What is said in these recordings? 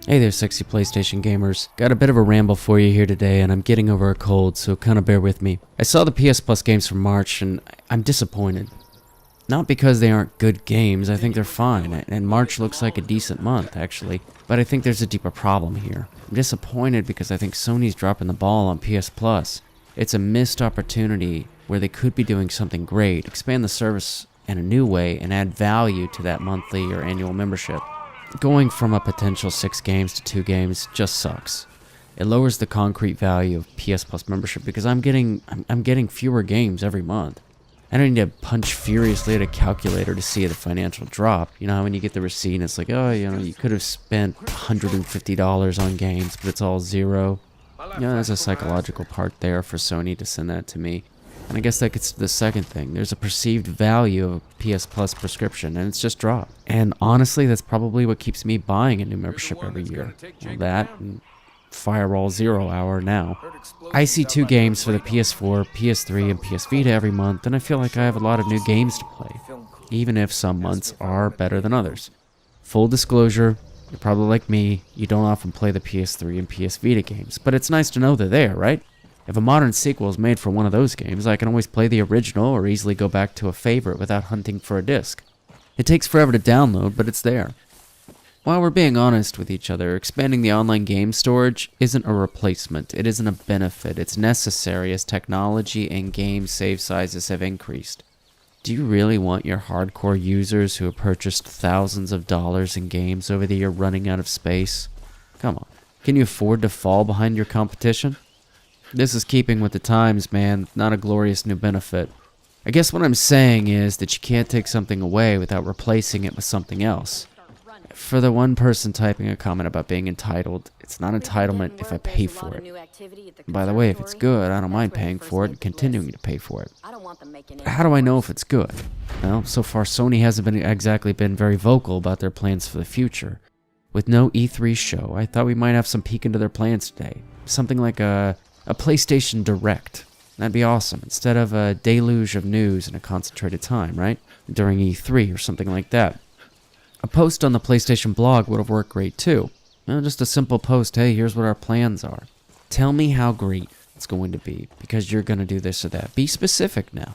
Hey there, sexy PlayStation gamers. Got a bit of a ramble for you here today, and I'm getting over a cold, so kinda bear with me. I saw the PS Plus games from March, and I'm disappointed. Not because they aren't good games, I think they're fine, and March looks like a decent month, actually. But I think there's a deeper problem here. I'm disappointed because I think Sony's dropping the ball on PS Plus. It's a missed opportunity where they could be doing something great, expand the service in a new way, and add value to that monthly or annual membership. Going from a potential 6 games to 2 games just sucks. It lowers the concrete value of PS Plus membership because I'm getting fewer games every month. I don't need to punch furiously at a calculator to see the financial drop. You know, when you get the receipt and it's like, oh, you know, you could have spent $150 on games, but it's all zero. You know, there's a psychological part there for Sony to send that to me. And I guess that gets to the second thing. There's a perceived value of a PS Plus prescription, and it's just dropped. And honestly, that's probably what keeps me buying a new membership every year. Well, that and Firewall Zero Hour now. I see 2 games for the PS4, PS3, and PS Vita every month, and I feel like I have a lot of new games to play, even if some months are better than others. Full disclosure, you're probably like me, you don't often play the PS3 and PS Vita games, but it's nice to know they're there, right? If a modern sequel is made for one of those games, I can always play the original or easily go back to a favorite without hunting for a disc. It takes forever to download, but it's there. While we're being honest with each other, expanding the online game storage isn't a replacement, it isn't a benefit, it's necessary as technology and game save sizes have increased. Do you really want your hardcore users who have purchased thousands of dollars in games over the year running out of space? Come on, can you afford to fall behind your competition? This is keeping with the times, man, not a glorious new benefit. I guess what I'm saying is that you can't take something away without replacing it with something else. For the one person typing a comment about being entitled, it's not entitlement if I pay for it. By the way, if it's good, I don't mind paying for it and continuing to pay for it. But how do I know if it's good? Well, so far Sony hasn't exactly been very vocal about their plans for the future. With no E3 show, I thought we might have some peek into their plans today. Something like a PlayStation Direct. That'd be awesome, instead of a deluge of news in a concentrated time, right? During E3 or something like that. A post on the PlayStation blog would have worked great too. Just a simple post, hey, here's what our plans are. Tell me how great it's going to be, because you're going to do this or that. Be specific now.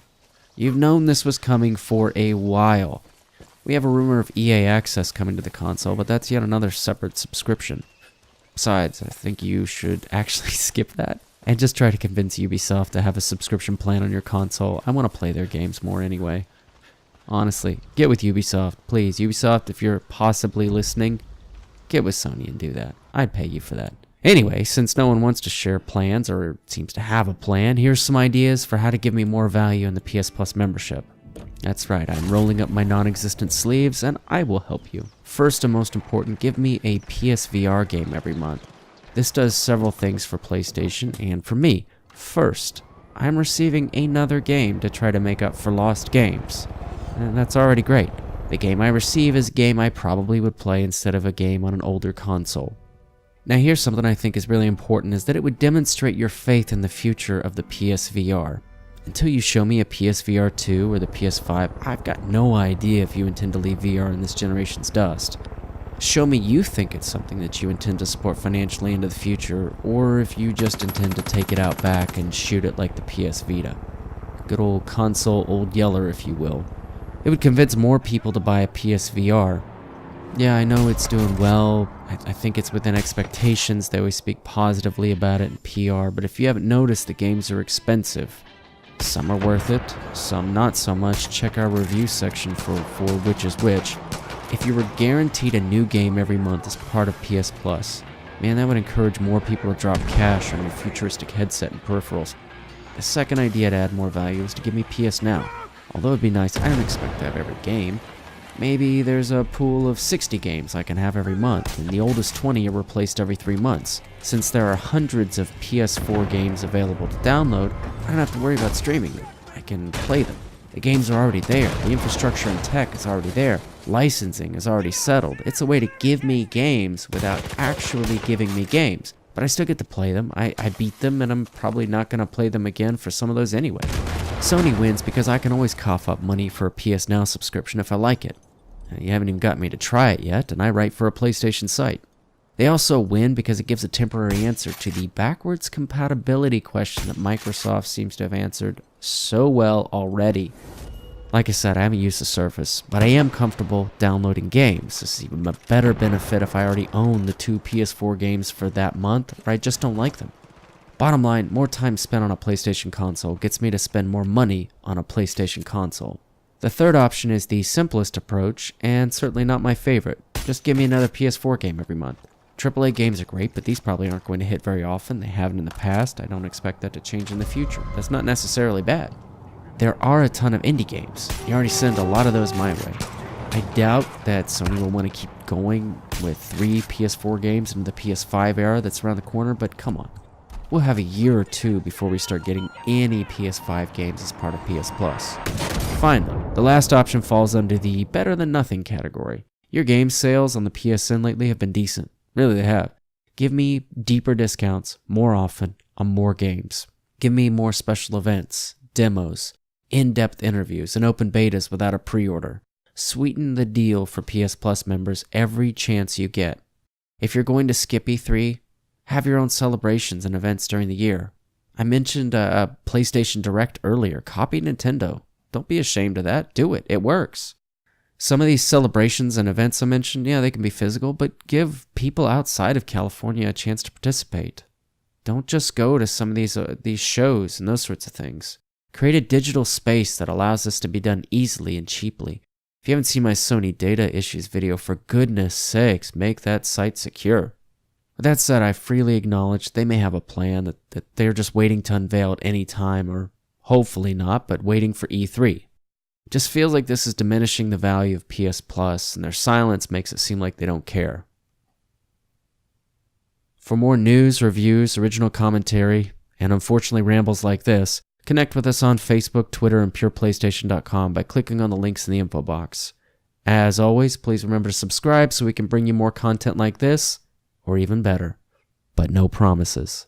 You've known this was coming for a while. We have a rumor of EA Access coming to the console, but that's yet another separate subscription. Besides, I think you should actually skip that and just try to convince Ubisoft to have a subscription plan on your console. I want to play their games more anyway. Honestly, get with Ubisoft, please. Ubisoft, if you're possibly listening, get with Sony and do that. I'd pay you for that. Anyway, since no one wants to share plans or seems to have a plan, here's some ideas for how to give me more value in the PS Plus membership. That's right, I'm rolling up my non-existent sleeves and I will help you. First and most important, give me a PSVR game every month. This does several things for PlayStation and for me. First, I'm receiving another game to try to make up for lost games. And that's already great. The game I receive is a game I probably would play instead of a game on an older console. Now here's something I think is really important, is that it would demonstrate your faith in the future of the PSVR. Until you show me a PSVR 2 or the PS5, I've got no idea if you intend to leave VR in this generation's dust. Show me you think it's something that you intend to support financially into the future, or if you just intend to take it out back and shoot it like the PS Vita. Good old console old yeller, if you will. It would convince more people to buy a PSVR. Yeah, I know it's doing well. I think it's within expectations. They always speak positively about it in PR, but if you haven't noticed, the games are expensive. Some are worth it, some not so much. Check our review section for which is which. If you were guaranteed a new game every month as part of PS Plus, man, that would encourage more people to drop cash on your futuristic headset and peripherals. The second idea to add more value is to give me PS Now. Although it'd be nice, I don't expect to have every game. Maybe there's a pool of 60 games I can have every month, and the oldest 20 are replaced every 3 months. Since there are hundreds of PS4 games available to download, I don't have to worry about streaming them. I can play them. The games are already there. The infrastructure and tech is already there. Licensing is already settled. It's a way to give me games without actually giving me games. But I still get to play them. I beat them, and I'm probably not going to play them again for some of those anyway. Sony wins because I can always cough up money for a PS Now subscription if I like it. You haven't even got me to try it yet, and I write for a PlayStation site. They also win because it gives a temporary answer to the backwards compatibility question that Microsoft seems to have answered so well already. Like I said, I haven't used the Surface, but I am comfortable downloading games. This is even a better benefit if I already own the 2 PS4 games for that month, or I just don't like them. Bottom line, more time spent on a PlayStation console gets me to spend more money on a PlayStation console. The third option is the simplest approach, and certainly not my favorite. Just give me another PS4 game every month. AAA games are great, but these probably aren't going to hit very often. They haven't in the past. I don't expect that to change in the future. That's not necessarily bad. There are a ton of indie games. You already send a lot of those my way. I doubt that Sony will want to keep going with 3 PS4 games in the PS5 era that's around the corner, but come on. We'll have a year or two before we start getting any PS5 games as part of PS Plus. Fine though, the last option falls under the better than nothing category. Your game sales on the PSN lately have been decent. Really, they have. Give me deeper discounts more often on more games. Give me more special events, demos, in-depth interviews, and open betas without a pre-order. Sweeten the deal for PS Plus members every chance you get. If you're going to skip E3, have your own celebrations and events during the year. I mentioned a PlayStation Direct earlier. Copy Nintendo. Don't be ashamed of that. Do it. It works. Some of these celebrations and events I mentioned, yeah, they can be physical, but give people outside of California a chance to participate. Don't just go to some of these shows and those sorts of things. Create a digital space that allows this to be done easily and cheaply. If you haven't seen my Sony data issues video, for goodness sakes, make that site secure. With that said, I freely acknowledge they may have a plan that they're just waiting to unveil at any time, or hopefully not, but waiting for E3. It just feels like this is diminishing the value of PS Plus, and their silence makes it seem like they don't care. For more news, reviews, original commentary, and unfortunately rambles like this, connect with us on Facebook, Twitter, and pureplaystation.com by clicking on the links in the info box. As always, please remember to subscribe so we can bring you more content like this, or even better, but no promises.